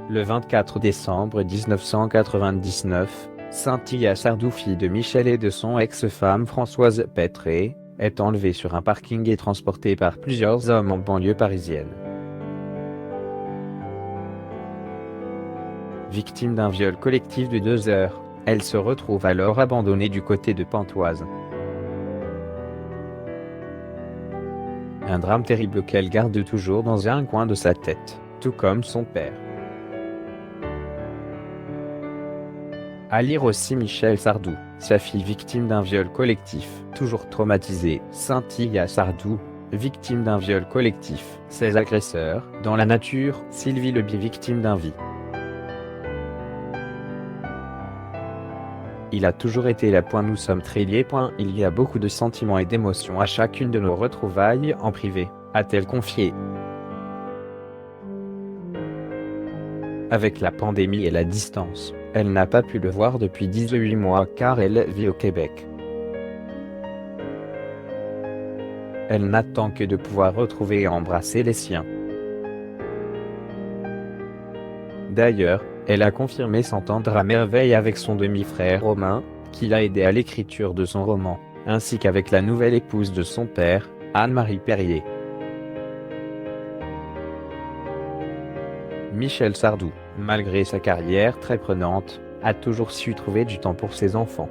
Le 24 décembre 1999, Cynthia Sardou, fille de Michel et de son ex-femme Françoise Petré, est enlevée sur un parking et transportée par plusieurs hommes en banlieue parisienne. Victime d'un viol collectif de 2 heures, elle se retrouve alors abandonnée du côté de Pontoise. Un drame terrible qu'elle garde toujours dans un coin de sa tête, tout comme son père. À lire aussi Michel Sardou, sa fille victime d'un viol collectif, toujours traumatisée. Cynthia Sardou, victime d'un viol collectif. Ses agresseurs, dans la nature. Sylvie Lebier, victime d'un viol. Il a toujours été là. Nous sommes très liés. Il y a beaucoup de sentiments et d'émotions à chacune de nos retrouvailles en privé, a-t-elle confié. Avec la pandémie et la distance, elle n'a pas pu le voir depuis 18 mois car elle vit au Québec. Elle n'attend que de pouvoir retrouver et embrasser les siens. D'ailleurs, elle a confirmé s'entendre à merveille avec son demi-frère Romain, qui l'a aidé à l'écriture de son roman, ainsi qu'avec la nouvelle épouse de son père, Anne-Marie Perrier. Michel Sardou, malgré sa carrière très prenante, a toujours su trouver du temps pour ses enfants.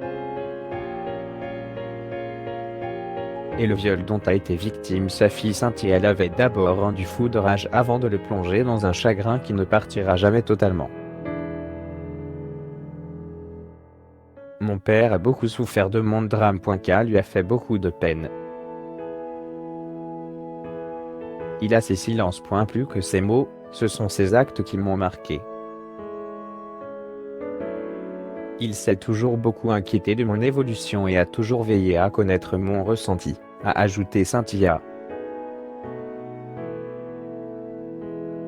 Et le viol dont a été victime sa fille Cynthia l'avait d'abord rendu fou de rage avant de le plonger dans un chagrin qui ne partira jamais totalement. Mon père a beaucoup souffert de mon drame. K lui a fait beaucoup de peine. Il a ses silences. Plus que ses mots, ce sont ses actes qui m'ont marqué. Il s'est toujours beaucoup inquiété de mon évolution et a toujours veillé à connaître mon ressenti, a ajouté Cynthia.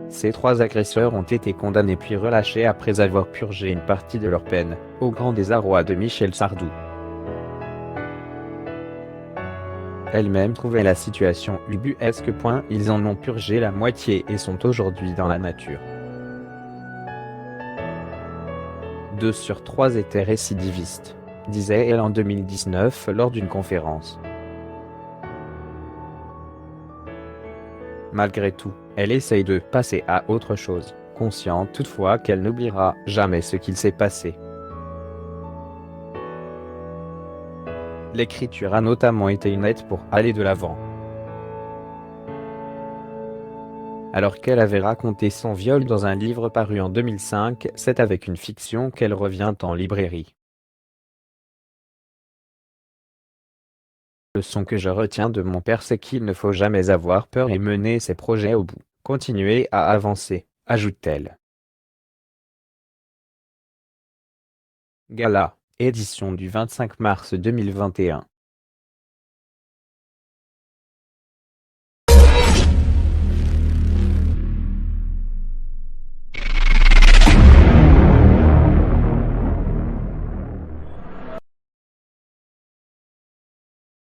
Ces 3 agresseurs ont été condamnés puis relâchés après avoir purgé une partie de leur peine, au grand désarroi de Michel Sardou. Elle-même trouvait la situation ubuesque. Ils en ont purgé la moitié et sont aujourd'hui dans la nature. 2 sur 3 étaient récidivistes, disait-elle en 2019 lors d'une conférence. Malgré tout, elle essaye de passer à autre chose, consciente toutefois qu'elle n'oubliera jamais ce qu'il s'est passé. L'écriture a notamment été une aide pour aller de l'avant. Alors qu'elle avait raconté son viol dans un livre paru en 2005, c'est avec une fiction qu'elle revient en librairie. La leçon que je retiens de mon père, c'est qu'il ne faut jamais avoir peur et mener ses projets au bout, continuer à avancer, ajoute-t-elle. Gala, édition du 25 mars 2021.